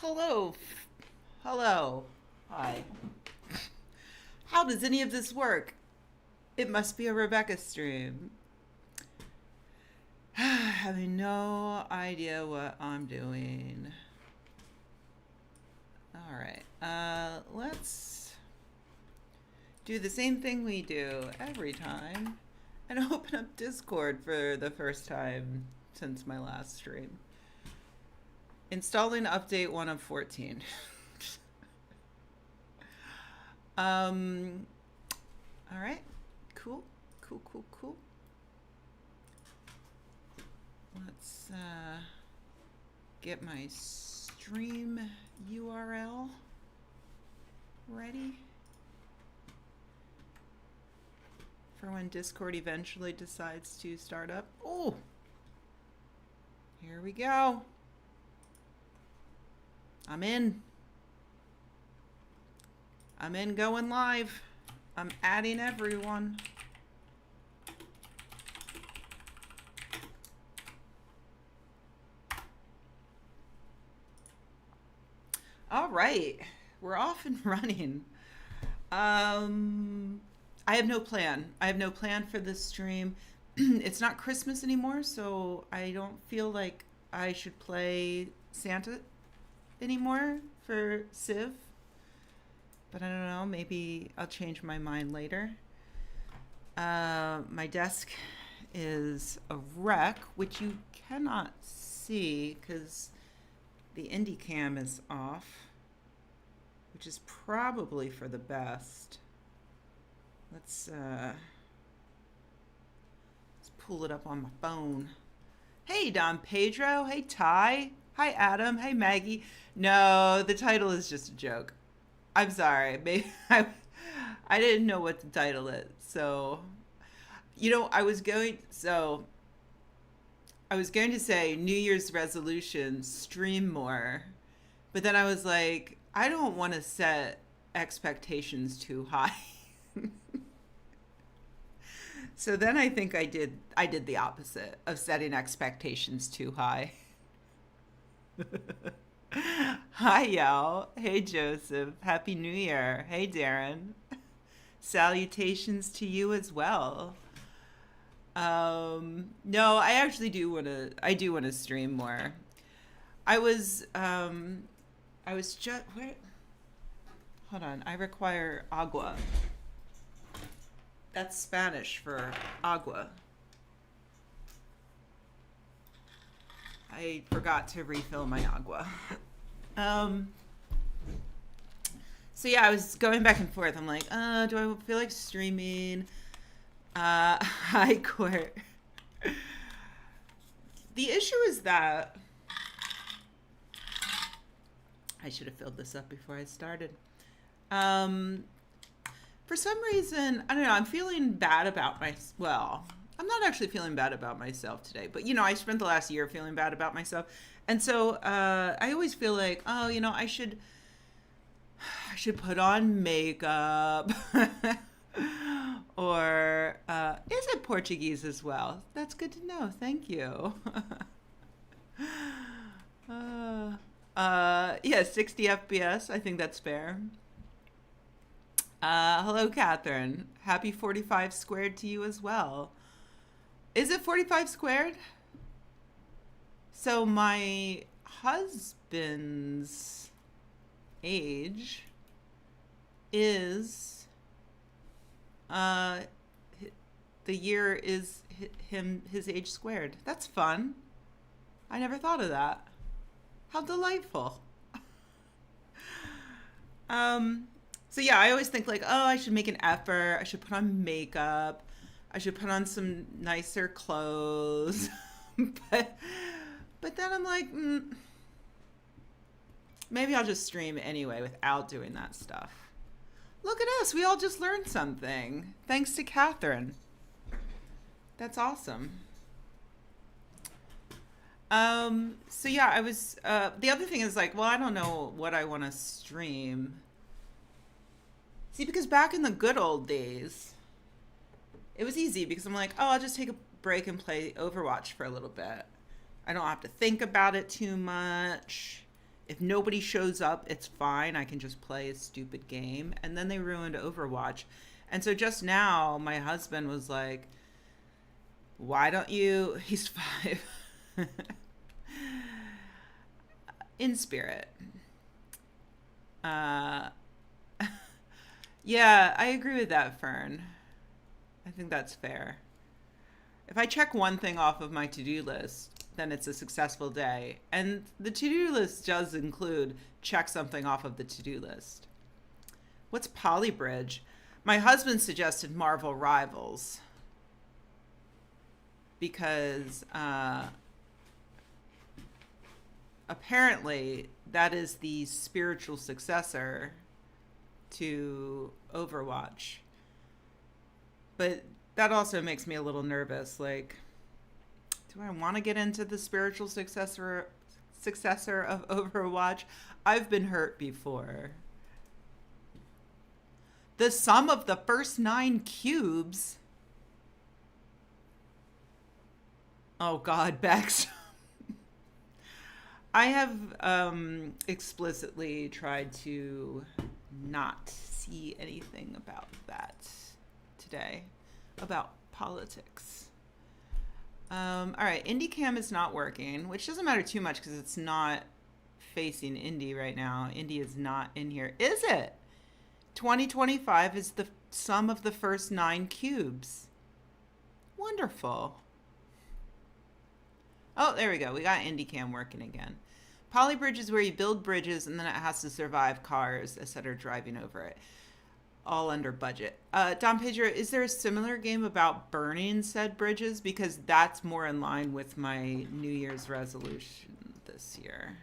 Hello. Hello. Hi. How does any of this work? It must be a Rebecca stream. Having no idea what I'm doing. All right. Let's do the same thing we do every time and open up Discord for the first time since my last stream. Installing update 1 of 14. All right. Cool. Cool. Let's get my stream URL ready for when Discord eventually decides to start up. Oh, here we go. I'm in, going live. I'm adding everyone. All right, we're off and running. I have no plan. I have no plan for this stream. It's not Christmas anymore, so I don't feel like I should play Santa anymore for Civ. But I don't know, maybe I'll change my mind later. My desk is a wreck, which you cannot see because the indie cam is off, which is probably for the best. Let's pull it up on my phone. Hey, Don Pedro. Hey, Ty. Hi, Adam. Hey, Maggie. No, the title is just a joke. I'm sorry. Maybe I didn't know what to title it. So, I was going to say New Year's resolution, stream more. But then I was like, I don't want to set expectations too high. So then I think I did the opposite of setting expectations too high. Hi, y'all. Hey, Joseph. Happy New Year. Hey, Darren. Salutations to you as well. No, I actually do want to stream more. I was just, where, hold on. I require agua. That's Spanish for agua. I forgot to refill my agua. So yeah, I was going back and forth. I'm like, do I feel like streaming? Hi, Court. The issue is that I should have filled this up before I started. For some reason, I don't know, I'm feeling bad about I'm not actually feeling bad about myself today, but I spent the last year feeling bad about myself. And so I always feel like, I should put on makeup. Or is it Portuguese as well? That's good to know. Thank you. Yeah, 60 FPS. I think that's fair. Hello, Catherine. Happy 45 squared to you as well. Is it 45 squared? So my husband's age is the year is his age squared. That's fun. I never thought of that. How delightful. So yeah, I always think like, I should make an effort. I should put on makeup. I should put on some nicer clothes. but then I'm like, maybe I'll just stream anyway without doing that stuff. Look at us. We all just learned something. Thanks to Catherine. That's awesome. So yeah, I was, the other thing is like, well, I don't know what I want to stream. See, because back in the good old days, it was easy because I'm like, I'll just take a break and play Overwatch for a little bit. I don't have to think about it too much. If nobody shows up, it's fine. I can just play a stupid game. And then they ruined Overwatch. And so just now, my husband was like, why don't you, he's 5, in spirit. Uh, yeah, I agree with that, Fern. I think that's fair. If I check one thing off of my to-do list, then it's a successful day. And the to-do list does include check something off of the to-do list. What's Polybridge? My husband suggested Marvel Rivals because apparently that is the spiritual successor to Overwatch. But that also makes me a little nervous. Like, do I want to get into the spiritual successor of Overwatch? I've been hurt before. The sum of the first 9 cubes. Oh God, Bex. I have explicitly tried to not see anything about that today, about politics. All right, IndyCam is not working, which doesn't matter too much because it's not facing Indy right now. Indy is not in here. Is it? 2025 is the sum of the first 9 cubes. Wonderful. Oh, there we go. We got IndyCam working again. Polybridge is where you build bridges and then it has to survive cars, etc., driving over it. All under budget. Don Pedro, is there a similar game about burning said bridges? Because that's more in line with my New Year's resolution this year.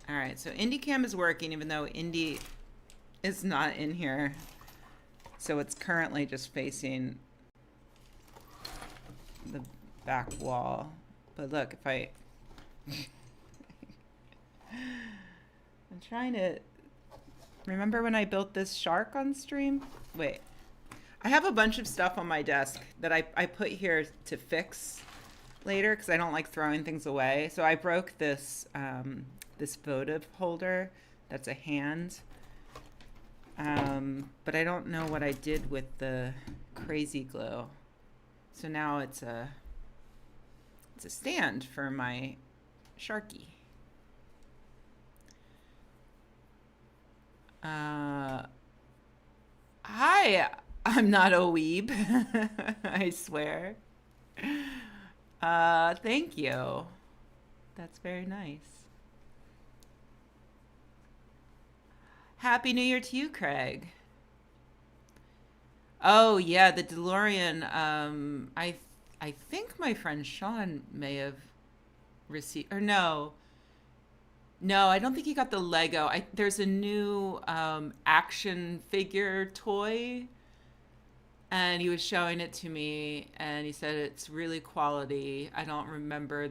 All right, so IndyCam is working even though Indy is not in here. So it's currently just facing the back wall. But look, if I... I'm trying to... Remember when I built this shark on stream? Wait. I have a bunch of stuff on my desk that I put here to fix later because I don't like throwing things away. So I broke this this votive holder that's a hand. But I don't know what I did with the crazy glue. So now it's a stand for my Sharky. Hi, I'm not a weeb. I swear. Thank you. That's very nice. Happy New Year to you, Craig. Oh yeah, the DeLorean. I think my friend Sean may have received, or no, I don't think he got the Lego. There's a new action figure toy, and he was showing it to me, and he said it's really quality. I don't remember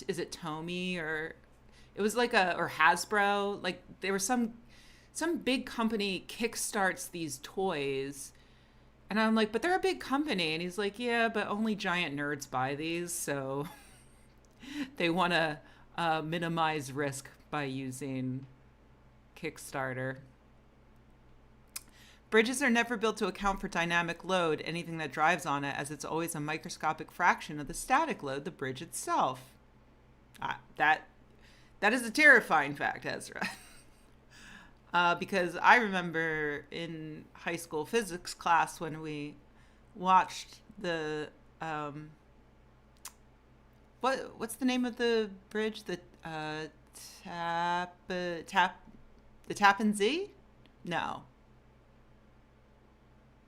is it Tomy or it was like or Hasbro? Like there was some big company kickstarts these toys. And I'm like, but they're a big company. And he's like, yeah, but only giant nerds buy these. So they want to minimize risk by using Kickstarter. Bridges are never built to account for dynamic load, anything that drives on it, as it's always a microscopic fraction of the static load, the bridge itself. That is a terrifying fact, Ezra. Because I remember in high school physics class when we watched the what's the name of the bridge? The Tappan Zee? No.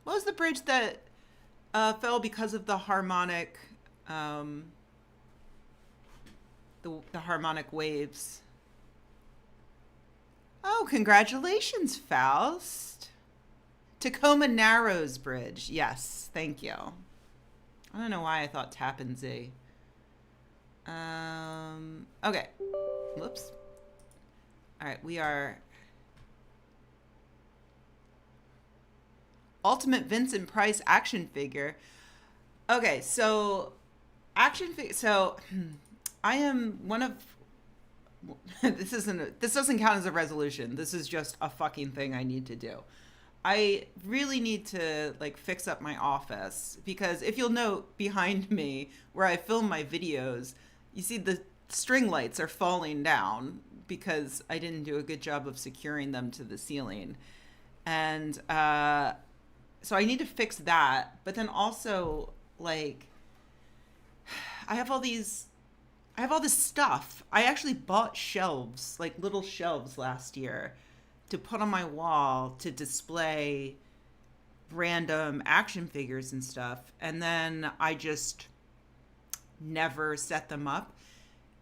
What was the bridge that fell because of the harmonic the harmonic waves? Oh, congratulations, Faust. Tacoma Narrows Bridge. Yes, thank you. I don't know why I thought Tappan Zee. Okay. Whoops. All right, we are... Ultimate Vincent Price action figure. Okay, so... So, I am one of this doesn't count as a resolution. This is just a fucking thing I need to do. I really need to like fix up my office, because if you'll note behind me where I film my videos, you see the string lights are falling down because I didn't do a good job of securing them to the ceiling. And so I need to fix that. But then also, like, I have all this stuff. I actually bought shelves, like little shelves last year, to put on my wall to display random action figures and stuff. And then I just never set them up.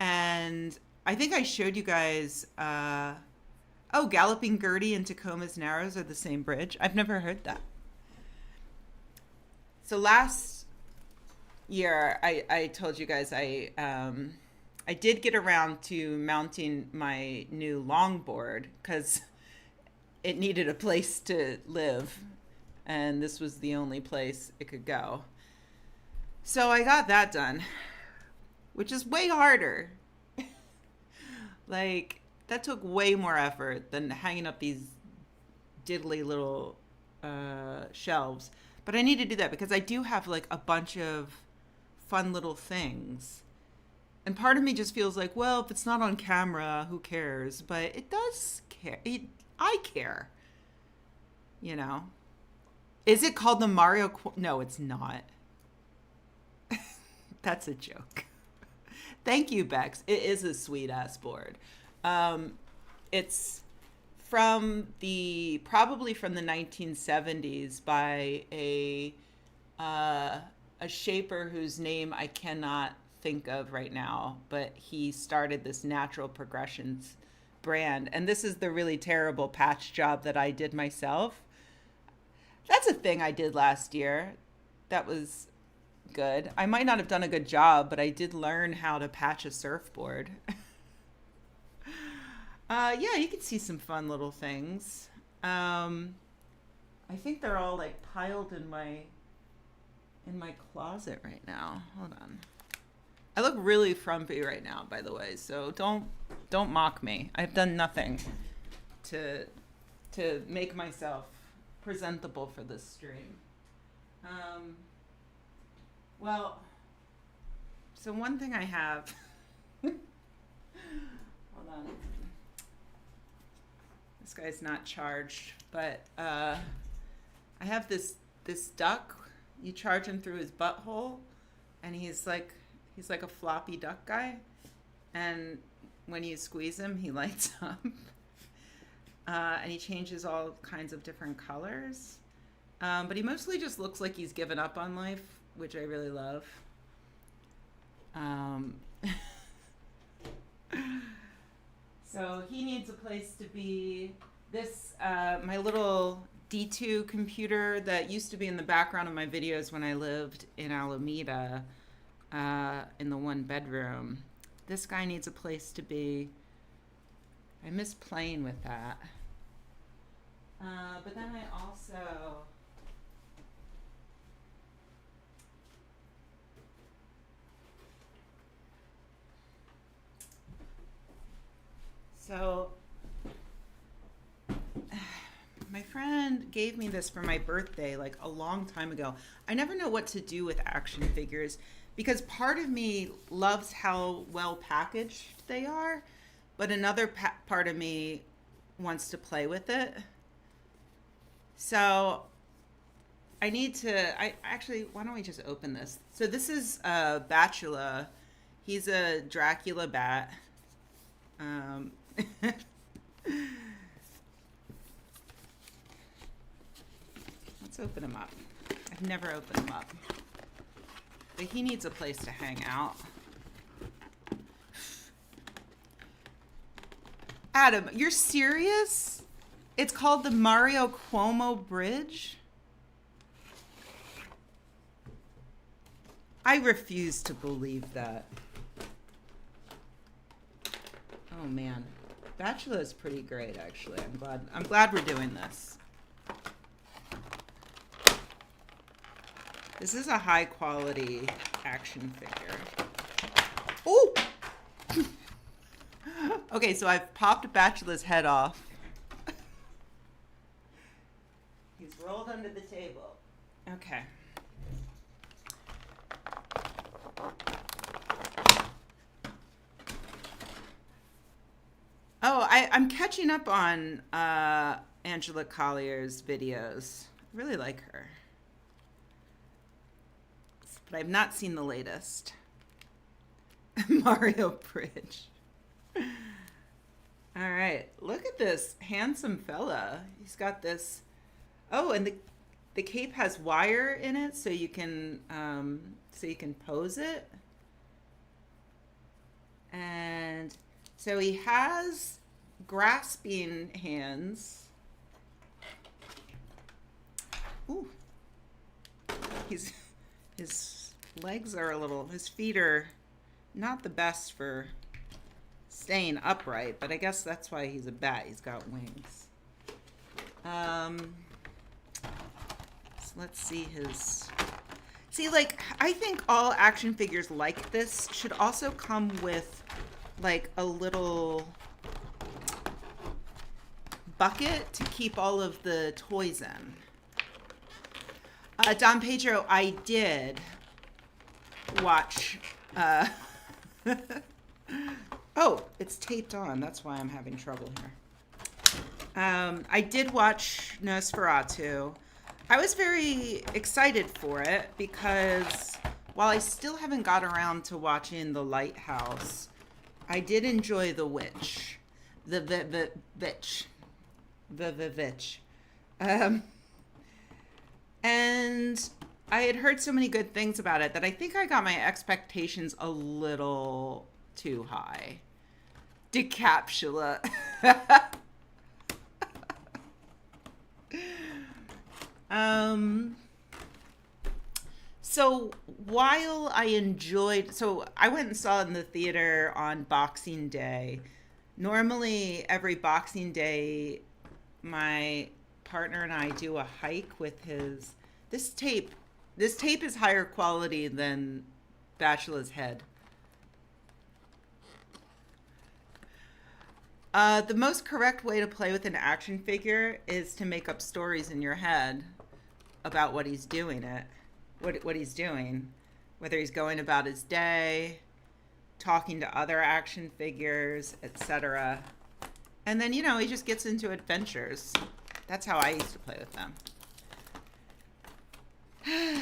And I think I showed you guys, Galloping Gertie and Tacoma's Narrows are the same bridge. I've never heard that. So last year, I told you guys I did get around to mounting my new longboard because it needed a place to live, and this was the only place it could go. So I got that done, which is way harder. Like, that took way more effort than hanging up these diddly little shelves. But I need to do that because I do have like a bunch of fun little things. And part of me just feels like, well, if it's not on camera, who cares? But it does care. I care. You know? Is it called the Mario? No, it's not. That's a joke. Thank you, Bex. It is a sweet ass board. It's probably from the 1970s by a shaper whose name I cannot think of right now, but he started this Natural Progressions brand, and this is the really terrible patch job that I did myself. That's a thing I did last year. That was good. I might not have done a good job, but I did learn how to patch a surfboard. Yeah, you can see some fun little things. I think they're all like piled in my closet right now. Hold on. I look really frumpy right now, by the way, so don't mock me. I've done nothing to make myself presentable for this stream. Well, so one thing I have. Hold on. This guy's not charged, but I have this duck. You charge him through his butthole, and he's like a floppy duck guy. And when you squeeze him, he lights up. And he changes all kinds of different colors. But he mostly just looks like he's given up on life, which I really love. So he needs a place to be. This, my little D2 computer that used to be in the background of my videos when I lived in Alameda, in the one bedroom. This guy needs a place to be. I miss playing with that. But then I also... So, my friend gave me this for my birthday like a long time ago. I never know what to do with action figures because part of me loves how well packaged they are, but another part of me wants to play with it. So I need to, why don't we just open this? So this is Batula. He's a Dracula bat. Let's open him up. I've never opened him up. But he needs a place to hang out. Adam, you're serious? It's called the Mario Cuomo Bridge? I refuse to believe that. Oh man. Bachelor is pretty great, actually. I'm glad we're doing this. This is a high quality action figure. Oh! Okay, so I've popped Bachelor's head off. He's rolled under the table. Okay. Oh, I'm catching up on Angela Collier's videos. I really like her. But I've not seen the latest. Mario Bridge. All right, look at this handsome fella. He's got this. Oh, and the cape has wire in it, so you can pose it. And so he has grasping hands. Ooh, his legs are his feet are not the best for staying upright, but I guess that's why he's a bat. He's got wings. So let's see I think all action figures like this should also come with like a little bucket to keep all of the toys in. Don Pedro, I did watch oh, it's taped on. That's why I'm having trouble here. I did watch Nosferatu. I was very excited for it because while I still haven't got around to watching The Lighthouse, I did enjoy The Witch. The Witch. And I had heard so many good things about it that I think I got my expectations a little too high. Decapsula. So while I enjoyed, so I went and saw it in the theater on Boxing Day. Normally every Boxing Day, my partner and I do a hike with this tape is higher quality than Bachelor's Head. The most correct way to play with an action figure is to make up stories in your head about what he's doing what he's doing, whether he's going about his day, talking to other action figures, etc. And then, he just gets into adventures. That's how I used to play with them.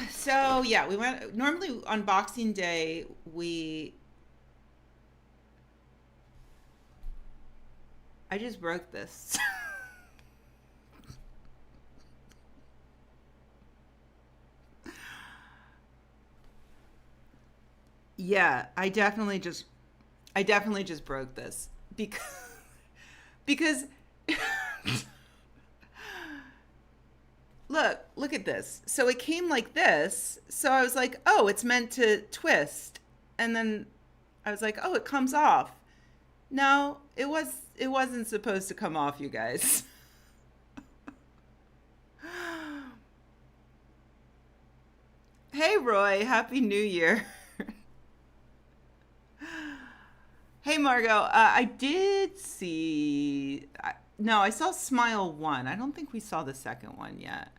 So, yeah, we went, normally on Boxing Day, I just broke this. Yeah, I definitely just broke this because look at this. So it came like this. So I was like, oh, it's meant to twist. And then I was like, oh, it comes off. No, it wasn't supposed to come off, you guys. Hey, Roy, Happy New Year. Hey, Margot, I did see... No, I saw Smile 1. I don't think we saw the second one yet.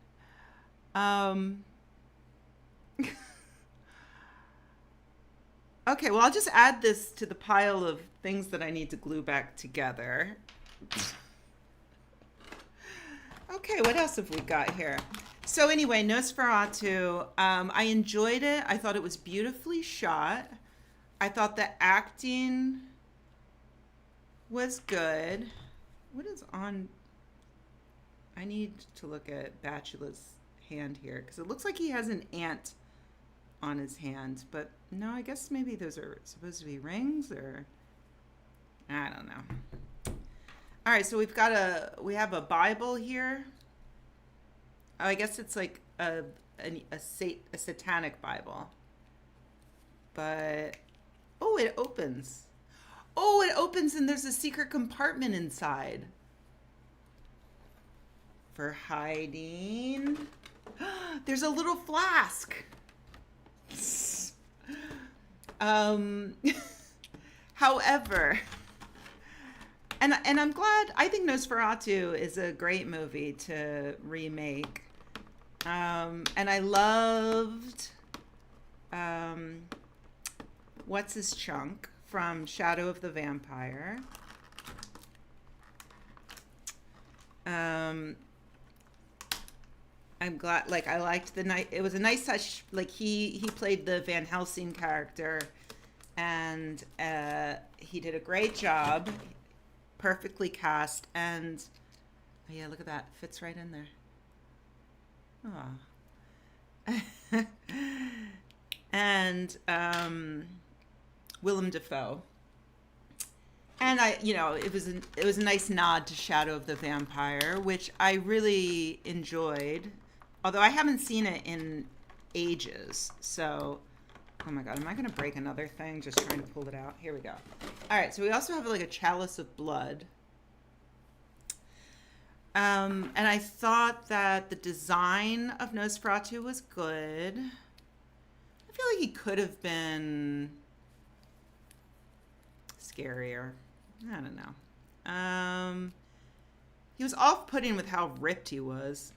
Okay, well, I'll just add this to the pile of things that I need to glue back together. Okay, what else have we got here? So anyway, Nosferatu, I enjoyed it. I thought it was beautifully shot. I thought the acting was good. What is on? I need to look at Bachelor's hand here because it looks like he has an ant on his hand, but no, I guess maybe those are supposed to be rings, or I don't know. All right, so we have a Bible here. Oh, I guess it's like a satanic Bible. But oh, it opens. Oh, it opens and there's a secret compartment inside for hiding. There's a little flask. However, And I'm glad. I think Nosferatu is a great movie to remake. And I loved what's his chunk from Shadow of the Vampire. I'm glad, like, I liked the night. It was a nice touch. Like, he played the Van Helsing character, and he did a great job, perfectly cast, and oh yeah, look at that, fits right in there. And Willem Dafoe. And it was a nice nod to Shadow of the Vampire, which I really enjoyed. Although I haven't seen it in ages. So, oh my God, am I going to break another thing just trying to pull it out? Here we go. All right, so we also have like a chalice of blood. And I thought that the design of Nosferatu was good. I feel like he could have been scarier. I don't know. He was off-putting with how ripped he was.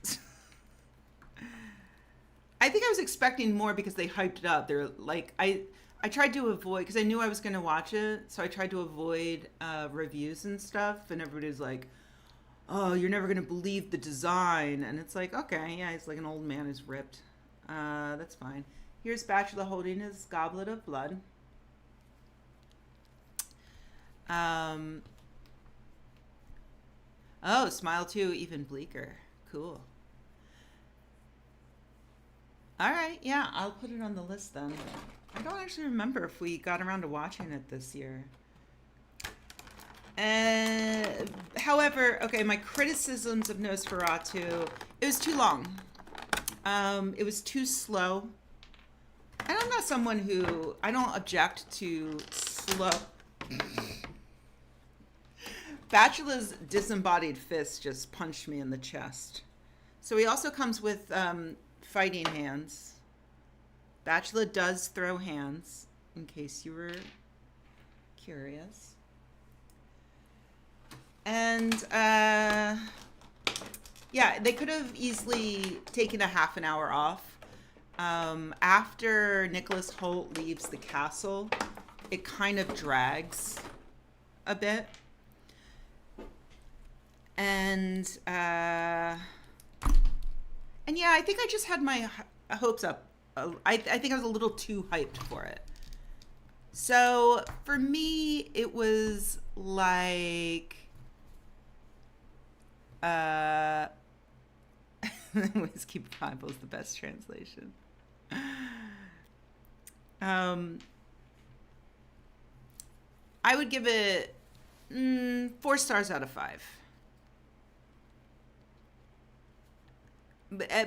I think I was expecting more because they hyped it up. They're like, I tried to avoid, because I knew I was going to watch it, so I tried to avoid reviews and stuff, and everybody's like, oh, you're never going to believe the design. And it's like, okay, yeah, he's like an old man who's ripped. That's fine. Here's Bachelor holding his goblet of blood. Oh, Smile 2, even bleaker. Cool. All right, yeah, I'll put it on the list then. I don't actually remember if we got around to watching it this year. However, okay, my criticisms of Nosferatu, it was too long. It was too slow. And I'm not someone who, I don't object to slow. Bachelor's disembodied fist just punched me in the chest. So he also comes with fighting hands. Bachelor does throw hands, in case you were curious. And yeah, they could have easily taken a half an hour off. After Nicholas Hoult leaves the castle, it kind of drags a bit. And yeah, I think I just had my hopes up. I think I was a little too hyped for it. So for me, it was like, Whiskey Bible is the best translation. I would give it 4 stars out of 5.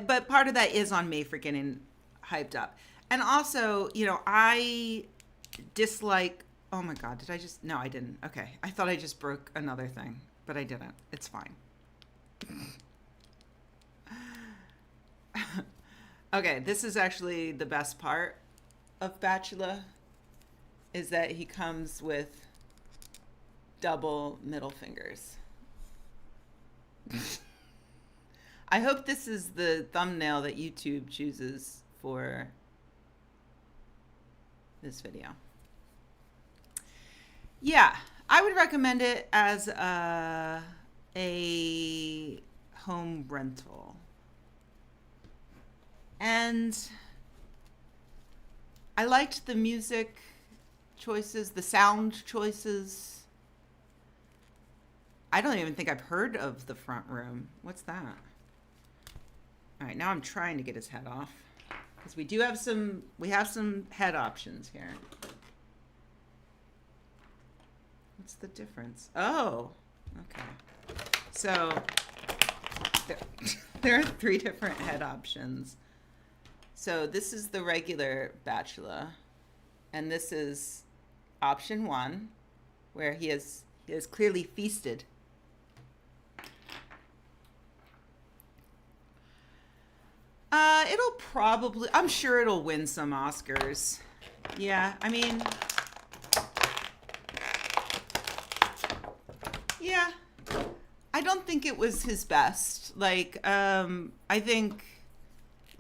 But part of that is on me for getting hyped up. And also, I dislike, oh my God, did I just, no, I didn't. Okay. I thought I just broke another thing, but I didn't. It's fine. Okay, this is actually the best part of Bachelor, is that he comes with double middle fingers. I hope this is the thumbnail that YouTube chooses for this video. Yeah, I would recommend it as a home rental. And I liked the music choices, the sound choices. I don't even think I've heard of The Front Room. What's that? All right, now I'm trying to get his head off, because we have some head options here. What's the difference? Oh, okay. So there are 3 different head options. So this is the regular Bachelor, and this is option 1, where he is clearly feasted. It'll probably, I'm sure it'll win some Oscars. Yeah, I mean, yeah, don't think it was his best. Like, I think,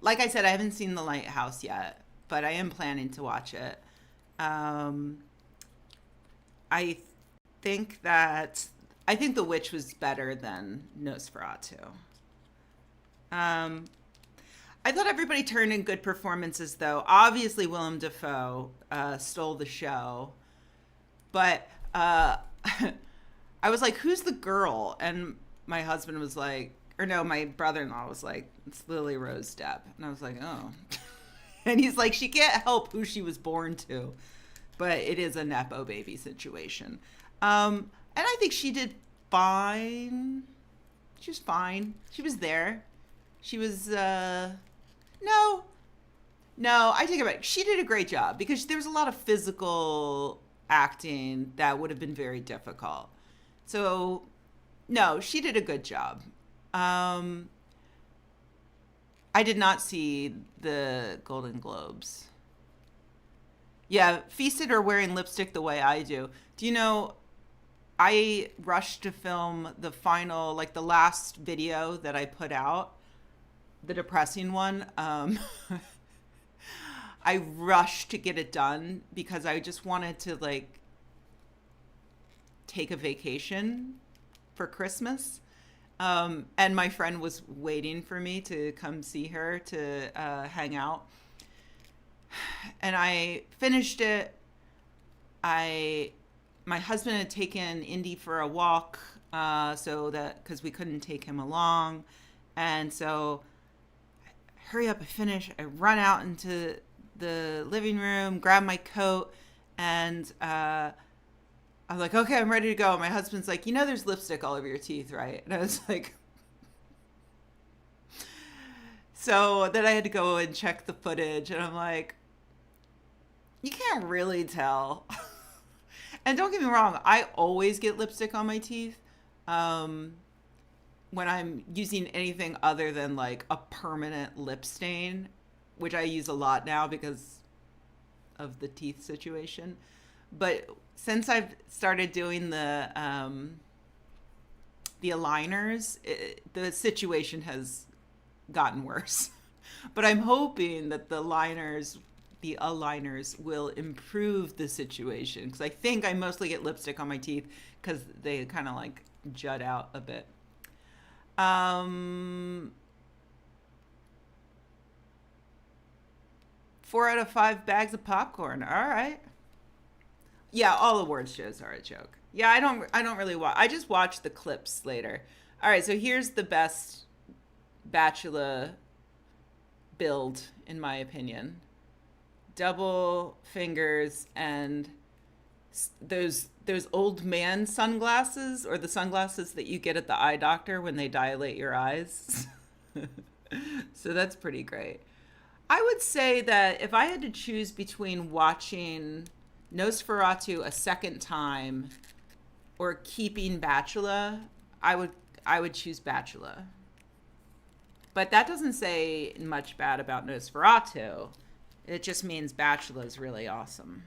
like I said, I haven't seen The Lighthouse yet, but I am planning to watch it. Um, I think that I think The Witch was better than Nosferatu. Um, I thought everybody turned in good performances, though. Obviously, Willem Dafoe stole the show, but I was like, "Who's the girl?" And my husband was like, or no, my brother-in-law was like, "It's Lily Rose Depp," and I was like, "Oh," and he's like, "She can't help who she was born to, but it is a nepo baby situation." And I think she did fine. She was fine. She was there. She was no, no, I take it back. She did a great job because there was a lot of physical acting that would have been very difficult. So, no, she did a good job. Um, I did not see the Golden Globes. Yeah, Feasted are wearing lipstick the way I do. Do you know, I rushed to film the final, like the last video that I put out, the depressing one. I rushed to get it done because I just wanted to like take a vacation for Christmas. And my friend was waiting for me to come see her to hang out. And I finished it. My husband had taken Indy for a walk, so that because we couldn't take him along, and so hurry up, I finish. I run out into the living room, grab my coat, and I was like, okay, I'm ready to go. My husband's like, there's lipstick all over your teeth, right? And I was like, so then I had to go and check the footage, and I'm like, you can't really tell. And don't get me wrong, I always get lipstick on my teeth when I'm using anything other than like a permanent lip stain, which I use a lot now because of the teeth situation. But since I've started doing the aligners, the situation has gotten worse. But I'm hoping that the aligners will improve the situation because I think I mostly get lipstick on my teeth because they kind of like jut out a bit. 4 out of 5 bags of popcorn. All right. Yeah, all awards shows are a joke. Yeah, I don't really watch. I just watch the clips later. All right, so here's the best Bachelor build in my opinion. Double fingers and those old man sunglasses, or the sunglasses that you get at the eye doctor when they dilate your eyes. So that's pretty great. I would say that if I had to choose between watching Nosferatu a second time or keeping Bachelor, I would choose Bachelor. But that doesn't say much bad about Nosferatu. It just means Bachelor is really awesome.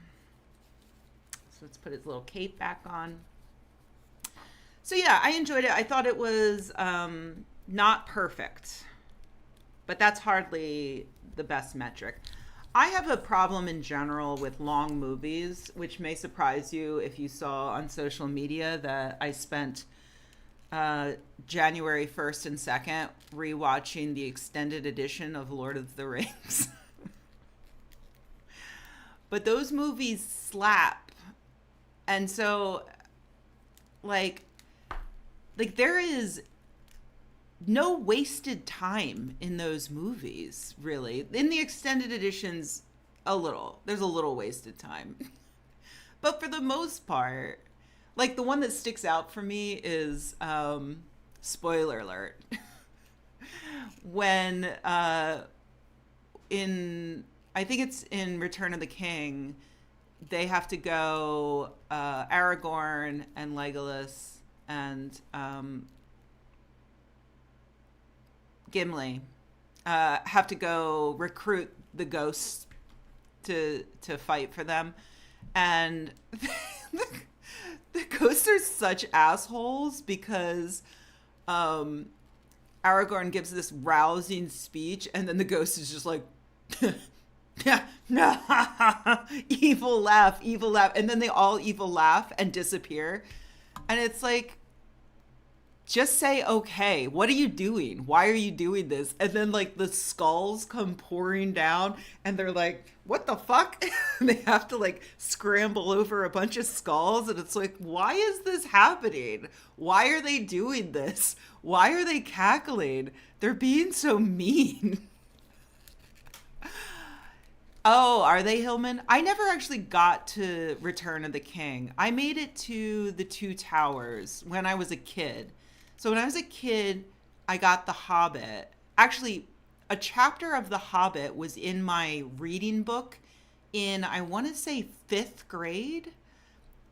So let's put his little cape back on. So yeah, I enjoyed it. I thought it was not perfect, but that's hardly the best metric. I have a problem in general with long movies, which may surprise you if you saw on social media that I spent January 1st and 2nd rewatching the extended edition of Lord of the Rings. But those movies slap. And so like there is no wasted time in those movies, really. In the extended editions, there's a little wasted time. But for the most part, like the one that sticks out for me is, spoiler alert, when I think it's in Return of the King, they have to go, Aragorn and Legolas and Gimli have to go recruit the ghosts to fight for them, and the ghosts are such assholes because um, Aragorn gives this rousing speech, and then the ghost is just like, evil laugh. And then they all evil laugh and disappear. And it's like, just say, okay, what are you doing? Why are you doing this? And then like the skulls come pouring down and they're like, what the fuck? They have to like scramble over a bunch of skulls. And it's like, why is this happening? Why are they doing this? Why are they cackling? They're being so mean. Oh, are they, Hillman? I never actually got to Return of the King. I made it to the Two Towers when I was a kid. So when I was a kid, I got The Hobbit. Actually, a chapter of The Hobbit was in my reading book in, I want to say, 5th grade,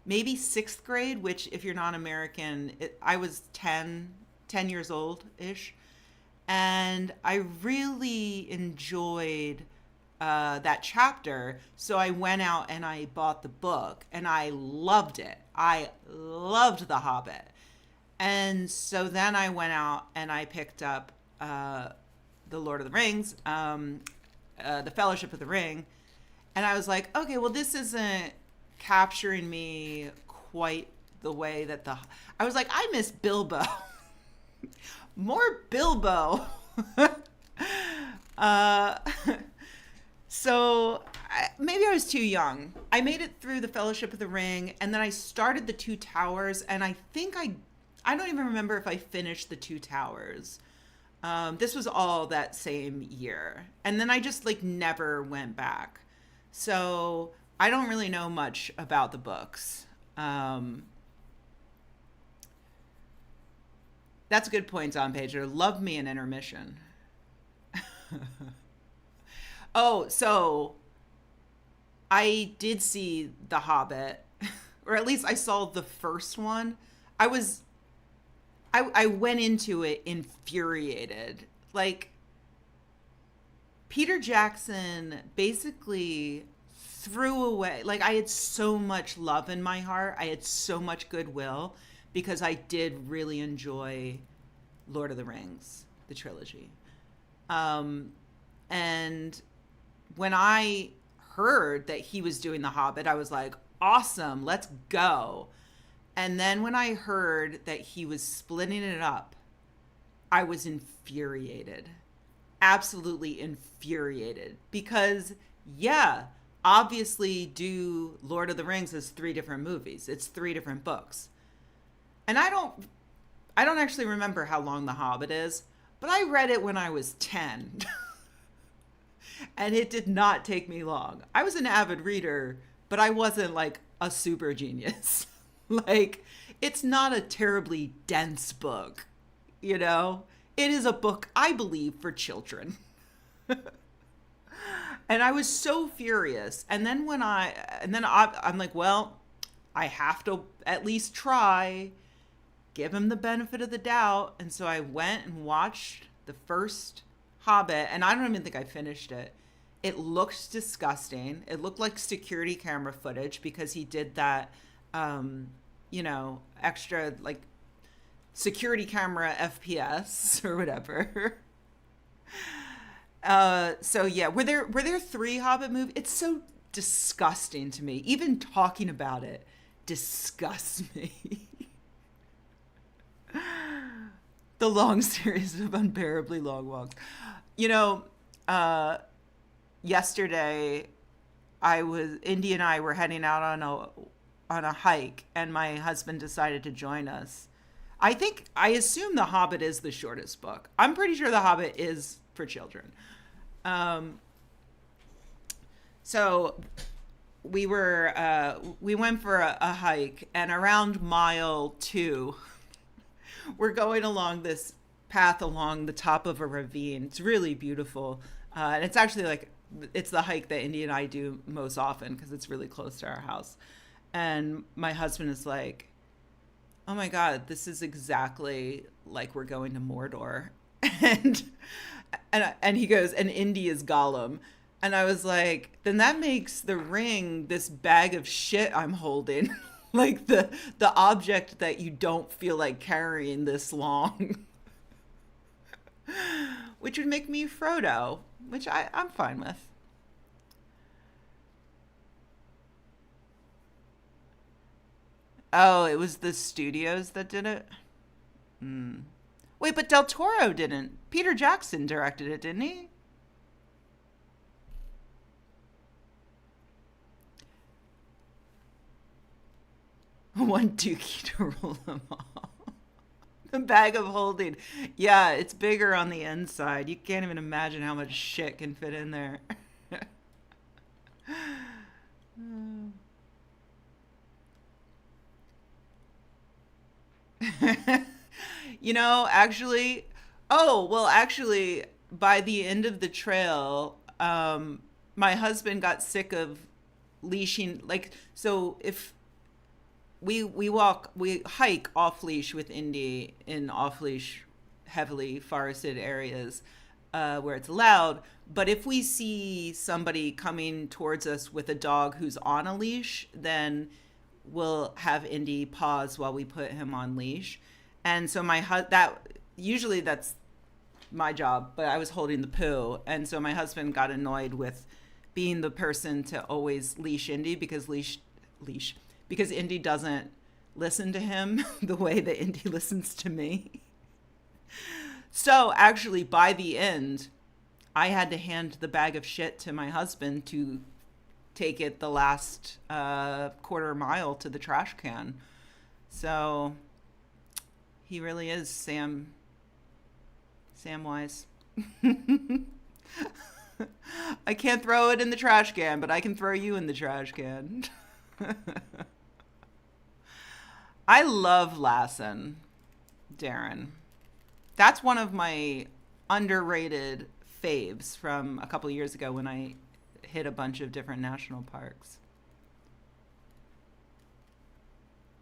maybe 6th grade, which if you're not American, I was 10 years old-ish. And I really enjoyed that chapter. So I went out and I bought the book and I loved it. I loved The Hobbit. And so then I went out and I picked up The Lord of the Rings, The Fellowship of the Ring. And I was like, okay, well, this isn't capturing me quite the way that I was like, I miss Bilbo. More Bilbo. So maybe I was too young. I made it through The Fellowship of the Ring, and then I started The Two Towers, and I think I don't even remember if I finished The Two Towers. This was all that same year. And then I just like never went back. So I don't really know much about the books. That's a good point, Don Pager. Love me an intermission. Oh, so I did see The Hobbit, or at least I saw the first one. I went into it infuriated. Like, Peter Jackson basically threw away, like, I had so much love in my heart. I had so much goodwill because I did really enjoy Lord of the Rings, the trilogy. And when I heard that he was doing The Hobbit, I was like, awesome, let's go. And then when I heard that he was splitting it up, I was infuriated. Absolutely infuriated. Because, yeah, obviously do Lord of the Rings as 3 different movies. It's 3 different books. And I don't actually remember how long The Hobbit is, but I read it when I was 10. And it did not take me long. I was an avid reader, but I wasn't like a super genius. Like, it's not a terribly dense book, you know? It is a book, I believe, for children. And I was so furious. And then I'm like, well, I have to at least try, give him the benefit of the doubt. And so I went and watched the first Hobbit, and I don't even think I finished it. It looked disgusting. It looked like security camera footage because he did that, extra like security camera FPS or whatever. So yeah, were there 3 Hobbit movies? It's so disgusting to me. Even talking about it disgusts me. The long series of unbearably long walks. Yesterday, Indy and I were heading out on a hike, and my husband decided to join us. I assume The Hobbit is the shortest book. I'm pretty sure The Hobbit is for children. So we went for a hike, and around mile 2, we're going along this path along the top of a ravine. It's really beautiful. And it's actually it's the hike that Indy and I do most often because it's really close to our house. And my husband is like, oh my God, this is exactly like we're going to Mordor. And he goes, and Indy is Gollum. And I was like, then that makes the ring this bag of shit I'm holding. Like the object that you don't feel like carrying this long. which would make me Frodo, which I'm fine with. Oh, it was the studios that did it? Hmm. Wait, but Del Toro didn't. Peter Jackson directed it, didn't he? One dookie to rule them all. The bag of holding. Yeah, it's bigger on the inside. You can't even imagine how much shit can fit in there. Actually, oh, well, actually, by the end of the trail, my husband got sick of leashing. Like, so if we hike off leash with Indy in off leash, heavily forested areas where it's allowed. But if we see somebody coming towards us with a dog who's on a leash, then we'll have Indy pause while we put him on leash. And so that usually that's my job, but I was holding the poo, and so my husband got annoyed with being the person to always leash Indy leash because Indy doesn't listen to him the way that Indy listens to me. So actually, by the end, I had to hand the bag of shit to my husband to take it the last quarter mile to the trash can. So he really is Samwise. I can't throw it in the trash can, but I can throw you in the trash can. I love Lassen, Darren. That's one of my underrated faves from a couple years ago when I hit a bunch of different national parks.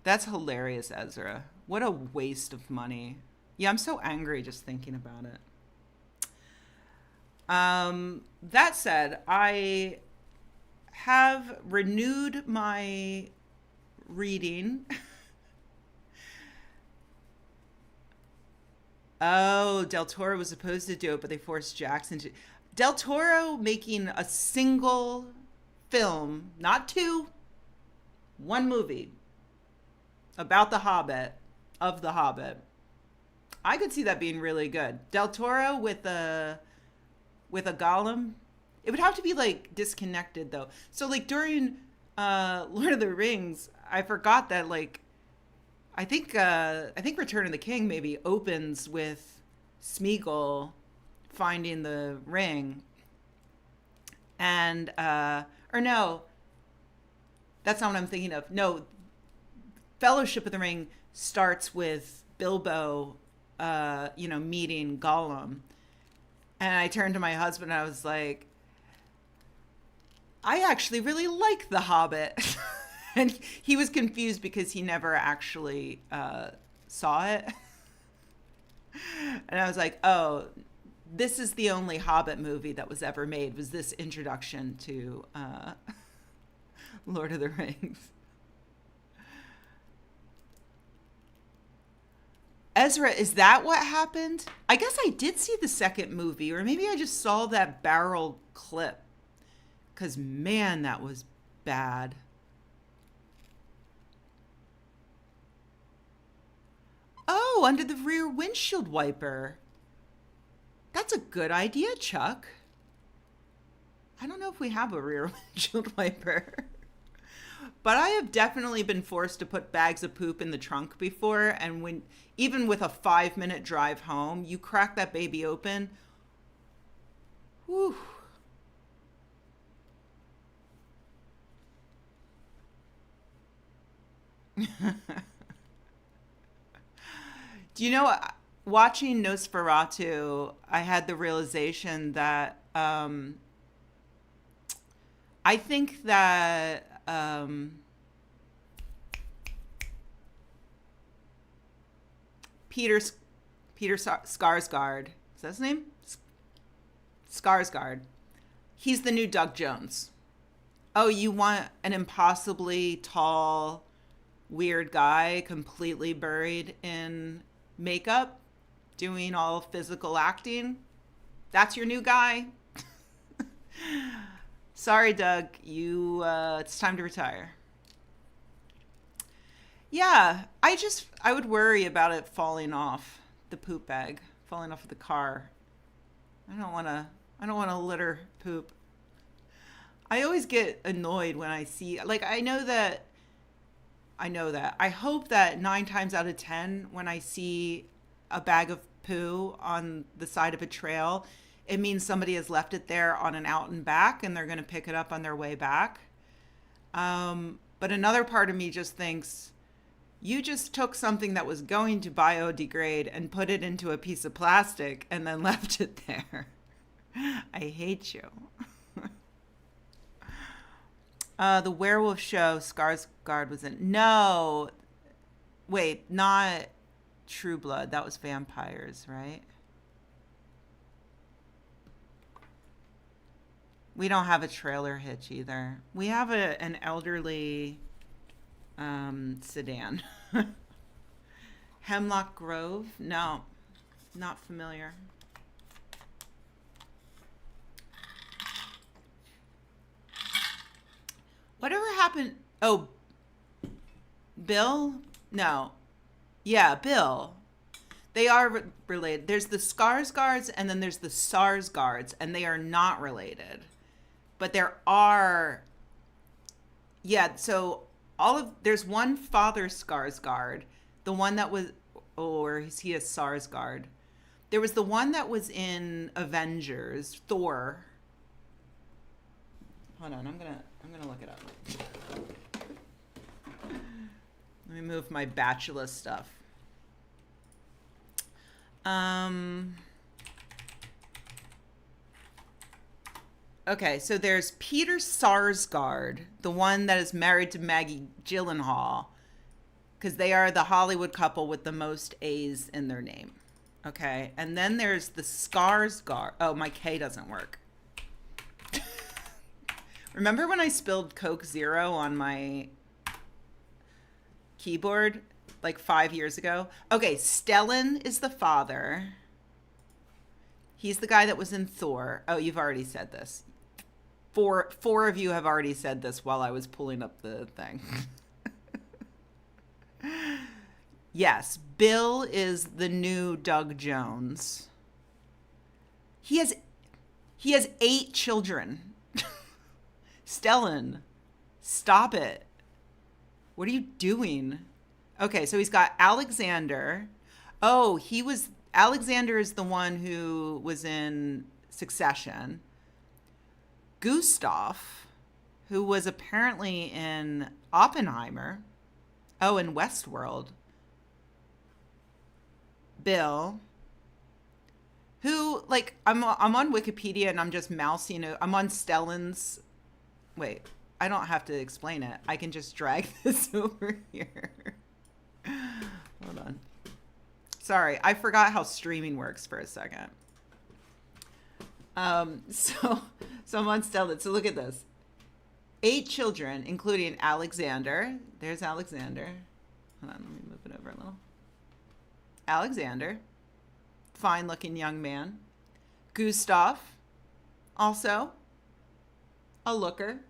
That's hilarious, Ezra. What a waste of money. Yeah, I'm so angry just thinking about it. That said, I have renewed my reading. Oh, Del Toro was supposed to do it, but they forced Jackson to. Del Toro making a single film, not two, one movie about the Hobbit, of the Hobbit. I could see that being really good. Del Toro with a Gollum. It would have to be like disconnected though. So like during Lord of the Rings, I forgot that like I think Return of the King maybe opens with Smeagol finding the ring, and or no, that's not what I'm thinking of. No, Fellowship of the Ring starts with Bilbo, meeting Gollum, and I turned to my husband and I was like, I actually really like The Hobbit. And he was confused because he never actually saw it. And I was like, oh, this is the only Hobbit movie that was ever made, was this introduction to Lord of the Rings. Ezra, is that what happened? I guess I did see the second movie, or maybe I just saw that barrel clip. Because, man, that was bad. Oh, under the rear windshield wiper. That's a good idea, Chuck. I don't know if we have a rear windshield wiper. But I have definitely been forced to put bags of poop in the trunk before. And even with a 5-minute drive home, you crack that baby open. Whew. Do you know, watching Nosferatu, I had the realization that I think that Peter Skarsgård, is that his name? Skarsgård. He's the new Doug Jones. Oh, you want an impossibly tall, weird guy completely buried in makeup? doing all physical acting. That's your new guy. Sorry, Doug. It's time to retire. Yeah, I would worry about it falling off the poop bag, falling off of the car. I don't want to litter poop. I always get annoyed when I see, like, I know that. I hope that 9 times out of 10, when I see a bag of poo on the side of a trail, it means somebody has left it there on an out and back and they're going to pick it up on their way back. But another part of me just thinks, you just took something that was going to biodegrade and put it into a piece of plastic and then left it there. I hate you. The werewolf show Skarsgård was in. No. Wait, not True Blood. That was vampires, right? We don't have a trailer hitch either. We have an elderly sedan. Hemlock Grove? No, not familiar. Whatever happened? Oh, Bill? No. Yeah, Bill. They are related. There's the Skarsgårds and then there's the Sarsgaards, and they are not related. But there are, yeah, so there's one Father Skarsgård, the one that was, or is he a Sarsgaard? There was the one that was in Avengers, Thor. Hold on, I'm gonna look it up. Let me move my bachelor stuff. Okay, so there's Peter Sarsgaard, the one that is married to Maggie Gyllenhaal, because they are the Hollywood couple with the most A's in their name. Okay, and then there's the Skarsgård. Oh, my K doesn't work. Remember when I spilled Coke Zero on my keyboard like 5 years ago? Okay, Stellan is the father. He's the guy that was in Thor. Oh, you've already said this. Four of you have already said this while I was pulling up the thing. Yes, Bill is the new Doug Jones. He has 8 children. Stellan, stop it. What are you doing? Okay, so he's got Alexander. Oh, Alexander is the one who was in Succession. Gustav, who was apparently in Oppenheimer. Oh, in Westworld. Bill, who, like, I'm on Wikipedia and I'm just mousing it. I'm on Stellan's. Wait, I don't have to explain it. I can just drag this over here. Hold on. Sorry, I forgot how streaming works for a second. So I'm on Stellan. So look at this. 8 children, including Alexander. There's Alexander. Hold on, let me move it over a little. Alexander, fine-looking young man. Gustav, also a looker.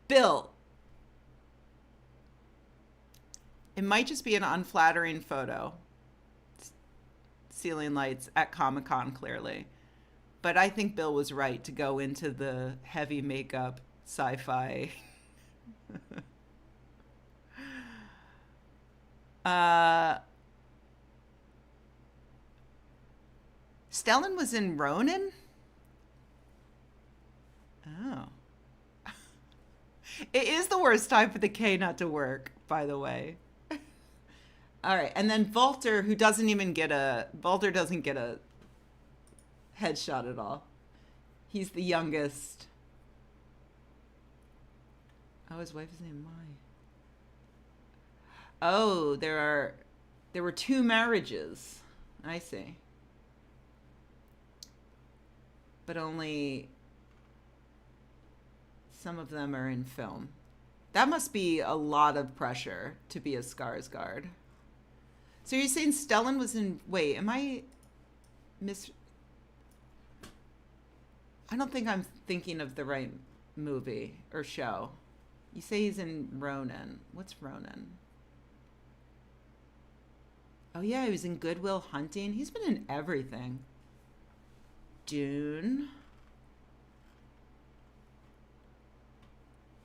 Bill. It might just be an unflattering photo. Ceiling lights at Comic-Con, clearly. But I think Bill was right to go into the heavy makeup sci-fi. Stellan was in Ronin? Oh. It is the worst time for the K not to work, by the way. All right, and then Walter, who doesn't get a headshot at all. He's the youngest. Oh, his wife is named Mai. Oh, there were 2 marriages. I see. But only some of them are in film. That must be a lot of pressure to be a Skarsgård. So you're saying Stellan was in? Wait, am I mis? I don't think I'm thinking of the right movie or show. You say he's in Ronin. What's Ronin? Oh yeah, he was in Good Will Hunting. He's been in everything. Dune.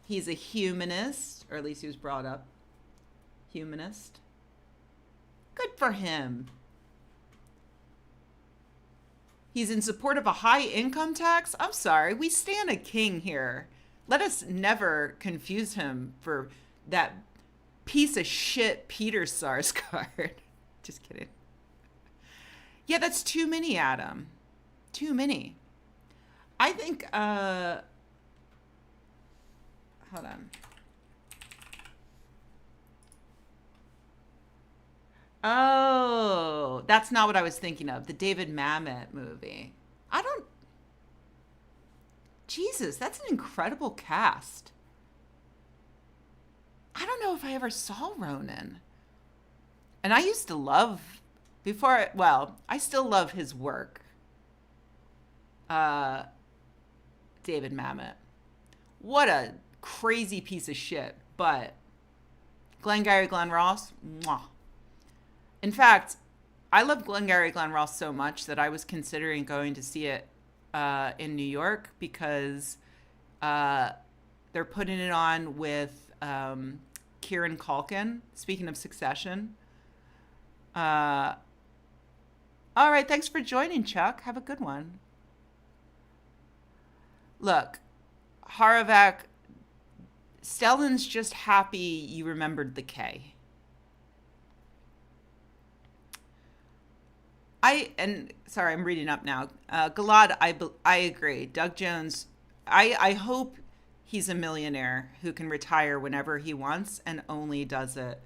He's a humanist, or at least he was brought up humanist. Good for him. He's in support of a high income tax? I'm sorry, we stand a king here. Let us never confuse him for that piece of shit Peter Sarsgaard. Just kidding. Yeah, that's too many, Adam. Too many. I think, hold on. Oh, that's not what I was thinking of. The David Mamet movie. I don't. Jesus, that's an incredible cast. I don't know if I ever saw Ronin. And I used to love, well, I still love his work. David Mamet. What a crazy piece of shit. But Glengarry Glen Ross, mwah. In fact, I love Glengarry Glen Ross so much that I was considering going to see it in New York because they're putting it on with Kieran Culkin. Speaking of Succession. All right, thanks for joining, Chuck. Have a good one. Look, Haravac, Stellan's just happy you remembered the K. Sorry, I'm reading up now. Galad, I agree. Doug Jones, I hope he's a millionaire who can retire whenever he wants and only does it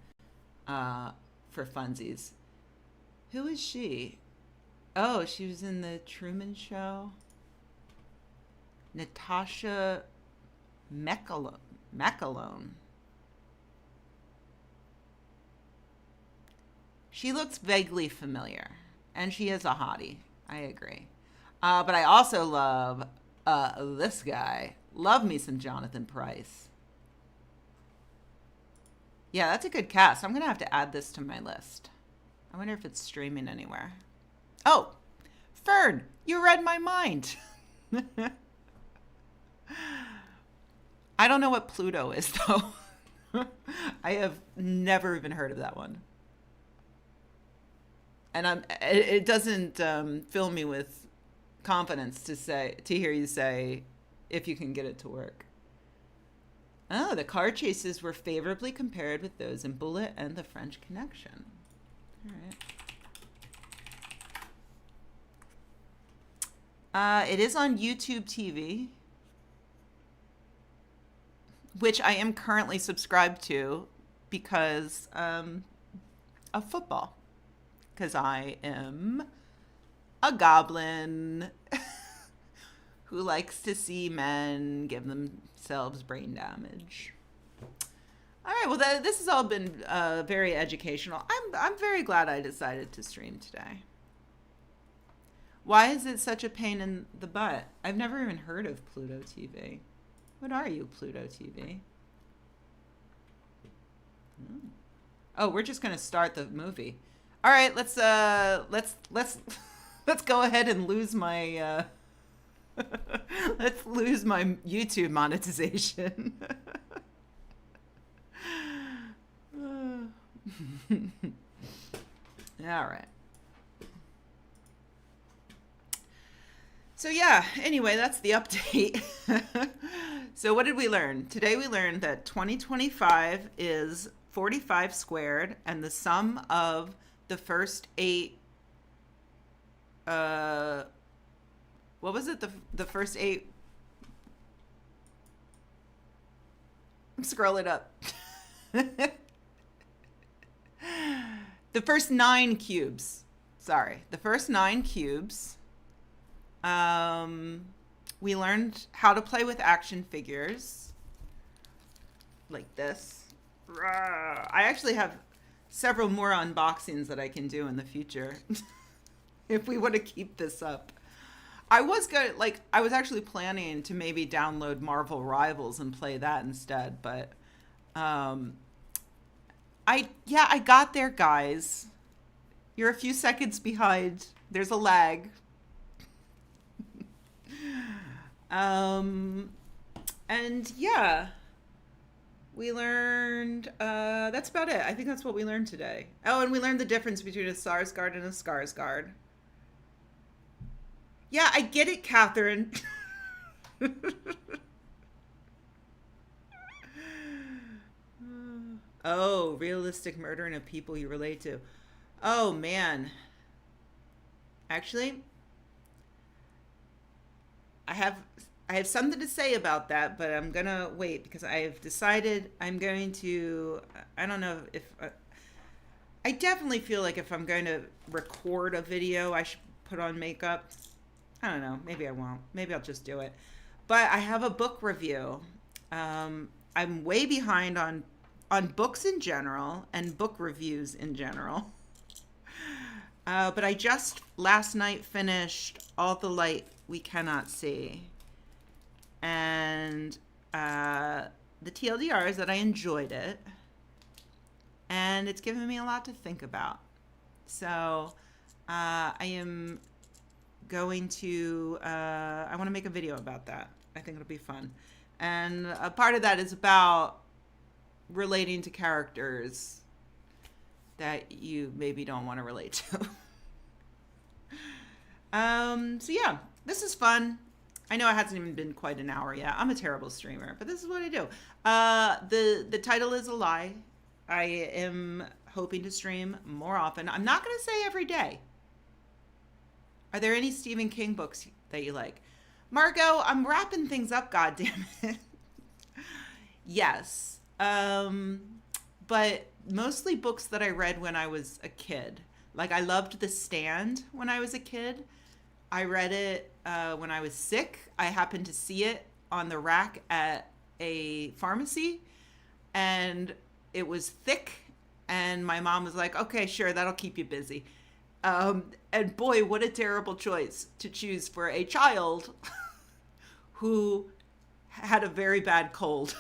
for funsies. Who is she? Oh, she was in the Truman Show. Natasha McAlone. She looks vaguely familiar. And she is a hottie. I agree. But I also love this guy. Love me some Jonathan Pryce. Yeah, that's a good cast. I'm going to have to add this to my list. I wonder if it's streaming anywhere. Oh, Fern, you read my mind. I don't know what Pluto is, though. I have never even heard of that one. And it doesn't fill me with confidence to hear you say if you can get it to work. Oh, the car chases were favorably compared with those in Bullet and The French Connection. All right. It is on YouTube TV, which I am currently subscribed to because of football. Because I am a goblin who likes to see men give themselves brain damage. All right, well, this has all been very educational. I'm very glad I decided to stream today. Why is it such a pain in the butt? I've never even heard of Pluto TV. What are you, Pluto TV? Oh, we're just gonna start the movie. All right, let's go ahead and lose my let's lose my YouTube monetization. All right. So yeah, anyway, that's the update. So what did we learn? Today we learned that 2025 is 45 squared and the sum of the first 8 what was it, the first 8, I'm scrolling up. The first 9 cubes, sorry, the first 9 cubes. We learned how to play with action figures like this. I actually have several more unboxings that I can do in the future if we want to keep this up. I was actually planning to maybe download Marvel Rivals and play that instead, but I got there, guys. You're a few seconds behind. There's a lag. And yeah, we learned, that's about it. I think that's what we learned today. Oh, and we learned the difference between a Sarsgaard and a Skarsgård. Yeah, I get it, Catherine. Oh, realistic murdering of people you relate to. Oh, man. Actually, I have I have something to say about that, but I'm gonna wait because I've decided I'm going to. I don't know if I definitely feel like if I'm going to record a video, I should put on makeup. I don't know. Maybe I won't. Maybe I'll just do it. But I have a book review. I'm way behind on books in general and book reviews in general. But I just last night finished All the Light We Cannot See. And the TLDR is that I enjoyed it. And it's given me a lot to think about. So I am going to, I want to make a video about that. I think it'll be fun. And a part of that is about relating to characters that you maybe don't want to relate to. So yeah, this is fun. I know it hasn't even been quite an hour yet. I'm a terrible streamer, but this is what I do. The title is a lie. I am hoping to stream more often. I'm not going to say every day. Are there any Stephen King books that you like? Margot, I'm wrapping things up, goddammit. Yes. But mostly books that I read when I was a kid. Like I loved The Stand when I was a kid. I read it when I was sick. I happened to see it on the rack at a pharmacy, and it was thick, and my mom was like, okay, sure, that'll keep you busy. And boy, what a terrible choice to choose for a child who had a very bad cold.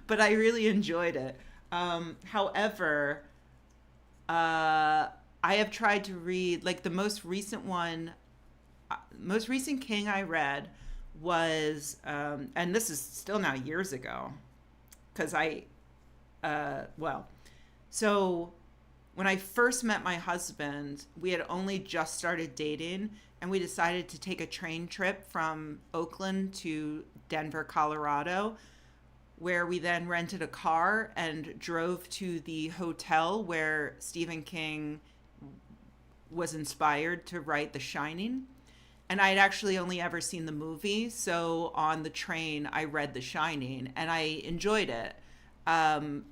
But I really enjoyed it. However, I have tried to read, like the most recent King I read was, and this is still now years ago, because so when I first met my husband, we had only just started dating, and we decided to take a train trip from Oakland to Denver, Colorado, where we then rented a car and drove to the hotel where Stephen King was inspired to write The Shining. And I had actually only ever seen the movie, so on the train I read The Shining, and I enjoyed it,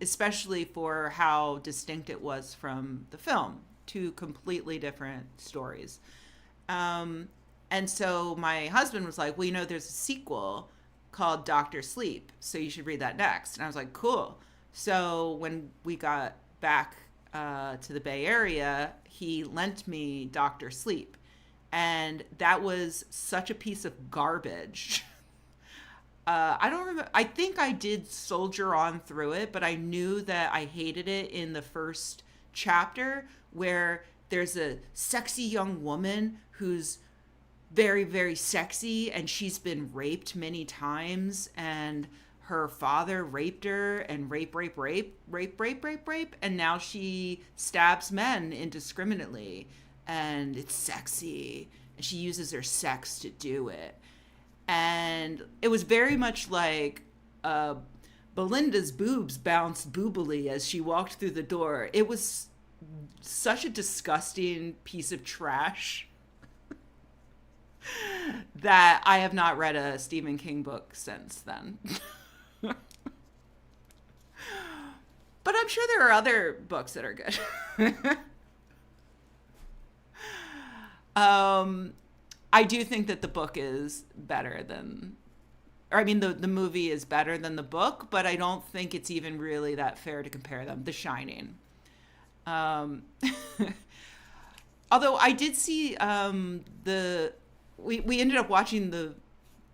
especially for how distinct it was from the film. Two completely different stories. And so my husband was like, well, there's a sequel called Dr. Sleep, so you should read that next. And I was like, cool. So when we got back to the Bay Area, he lent me Dr. Sleep. And that was such a piece of garbage. I don't remember. I think I did soldier on through it, but I knew that I hated it in the first chapter where there's a sexy young woman who's very, very sexy, and she's been raped many times, and her father raped her, and rape, and now she stabs men indiscriminately, and it's sexy, and she uses her sex to do it. And it was very much like Belinda's boobs bounced boobily as she walked through the door. It was such a disgusting piece of trash that I have not read a Stephen King book since then. But I'm sure there are other books that are good. I do think that the book is better than, or I mean, the movie is better than the book, but I don't think it's even really that fair to compare them. The Shining. Um, Although I did see we ended up watching the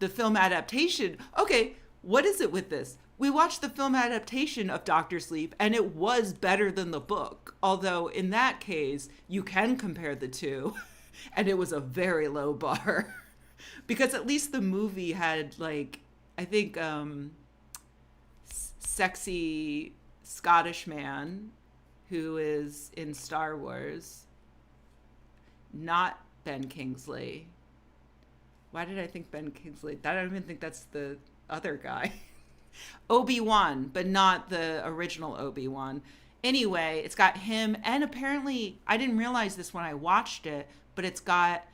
film adaptation. Okay, what is it with this? We watched the film adaptation of Doctor Sleep, and it was better than the book. Although in that case, you can compare the two, and it was a very low bar, because at least the movie had, like, I think sexy Scottish man who is in Star Wars, not Ben Kingsley. Why did I think Ben Kingsley? I don't even think that's the other guy. Obi-Wan, but not the original Obi-Wan. Anyway, it's got him, and apparently, I didn't realize this when I watched it, but it's got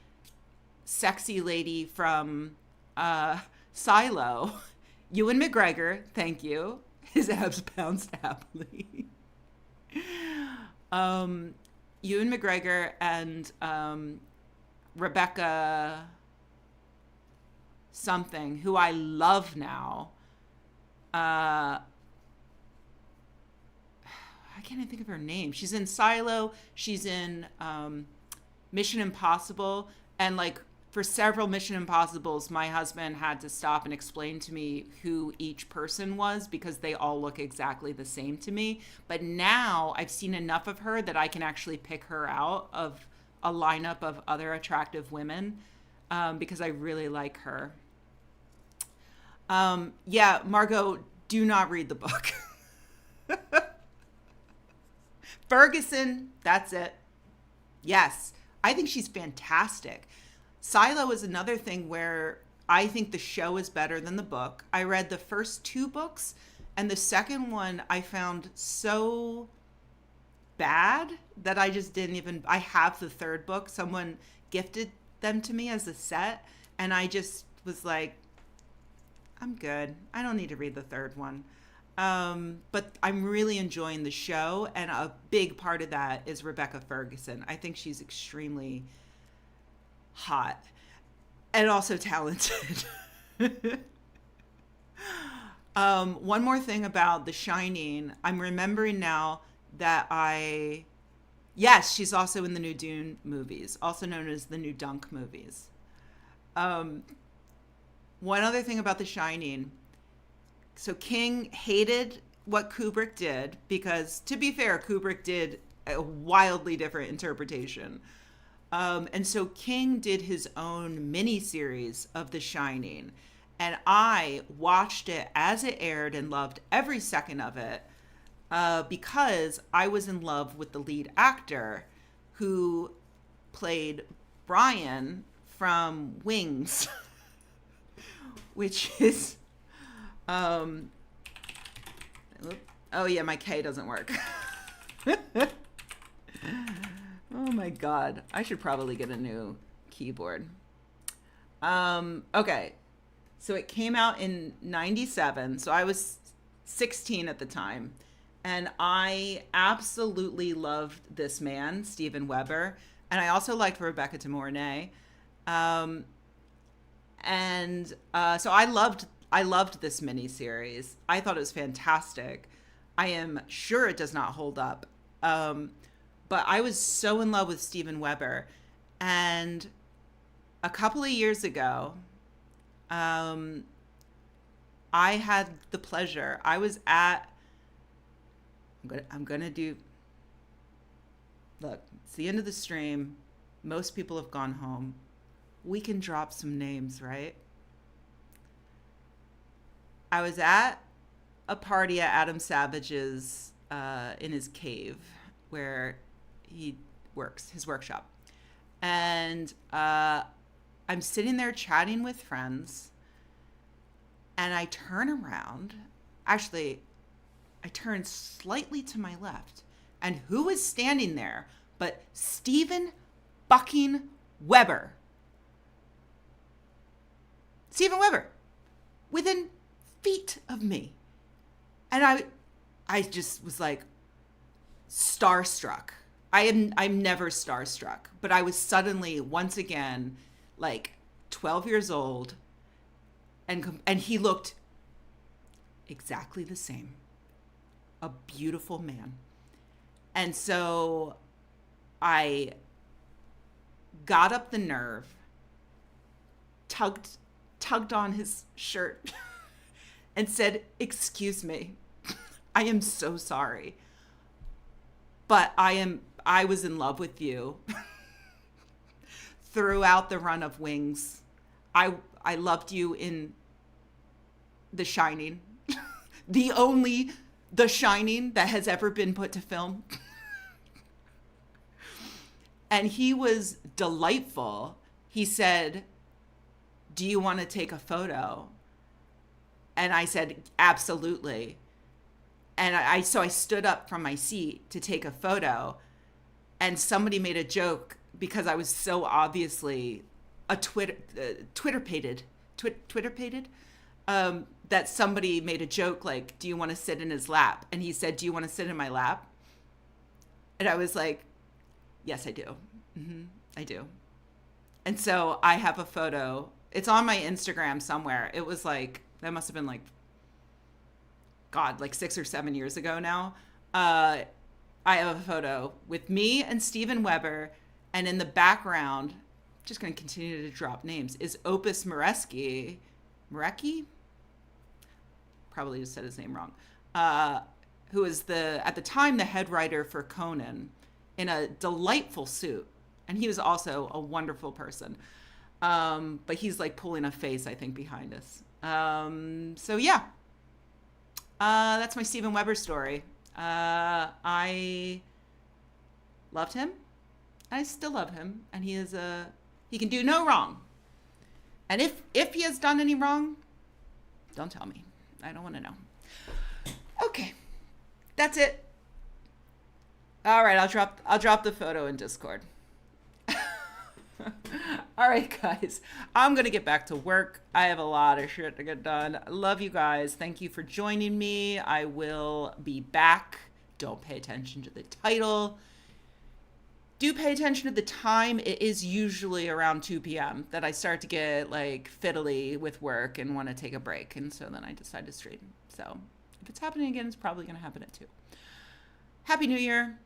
sexy lady from Silo. Ewan McGregor, thank you. His abs bounced happily. Ewan McGregor and Rebecca something, who I love now. I can't even think of her name. She's in Silo. She's in Mission Impossible. And, like, for several Mission Impossibles, my husband had to stop and explain to me who each person was, because they all look exactly the same to me. But now I've seen enough of her that I can actually pick her out of a lineup of other attractive women, because I really like her. Yeah, Margot, do not read the book. Ferguson, that's it. Yes, I think she's fantastic. Silo is another thing where I think the show is better than the book. I read the first two books, and the second one I found so bad that I just didn't even, I have the third book. Someone gifted them to me as a set, and I just was like, I'm good. I don't need to read the third one. But I'm really enjoying the show, and a big part of that is Rebecca Ferguson. I think she's extremely hot and also talented. One more thing about The Shining. I'm remembering now that yes, she's also in the new Dune movies, also known as the new Dunk movies. One other thing about The Shining. So King hated what Kubrick did because, to be fair, Kubrick did a wildly different interpretation. And so King did his own miniseries of The Shining. And I watched it as it aired and loved every second of it, because I was in love with the lead actor who played Brian from Wings, which is... oh yeah, my K doesn't work. Oh my God. I should probably get a new keyboard. Okay. So it came out in 97. So I was 16 at the time. And I absolutely loved this man, Steven Weber. And I also liked Rebecca de Mornay. So I loved this miniseries. I thought it was fantastic. I am sure it does not hold up. But I was so in love with Steven Weber. And a couple of years ago, I had the pleasure. I was at, I'm gonna do, look, it's the end of the stream. Most people have gone home. We can drop some names, right? I was at a party at Adam Savage's, in his cave where he works, his workshop. And I'm sitting there chatting with friends, and I turn around. Actually, I turn slightly to my left. And who is standing there but Steven fucking Weber? Steven Weber, within feet of me. And I just was like starstruck. I'm never starstruck, but I was suddenly once again like 12 years old, and he looked exactly the same. A beautiful man. And so I got up the nerve, tugged on his shirt and said, "Excuse me. I am so sorry. But I was in love with you throughout the run of Wings. I loved you in The Shining." The Shining that has ever been put to film. And he was delightful. He said, "Do you want to take a photo?" And I said, "Absolutely." And so I stood up from my seat to take a photo, and somebody made a joke because I was so obviously a Twitter-pated, that somebody made a joke like, "Do you want to sit in his lap?" And he said, "Do you want to sit in my lap?" And I was like, "Yes, I do. I do." And so I have a photo. It's on my Instagram somewhere. It was like, that must have been like, God, like 6 or 7 years ago now. I have a photo with me and Steven Weber. And in the background, just going to continue to drop names, is Opus Morecki. Probably just said his name wrong. Who is at the time, the head writer for Conan, in a delightful suit. And he was also a wonderful person. But he's like pulling a face, I think, behind us. So yeah, that's my Steven Weber story. I loved him. I still love him. And he can do no wrong. And if he has done any wrong, don't tell me. I don't want to know. Okay. That's it. All right, I'll drop the photo in Discord. All right, guys. I'm going to get back to work. I have a lot of shit to get done. Love you guys. Thank you for joining me. I will be back. Don't pay attention to the title. Do pay attention to the time. It is usually around 2 p.m. that I start to get like fiddly with work and want to take a break. And so then I decide to stream. So if it's happening again, it's probably going to happen at 2. Happy New Year.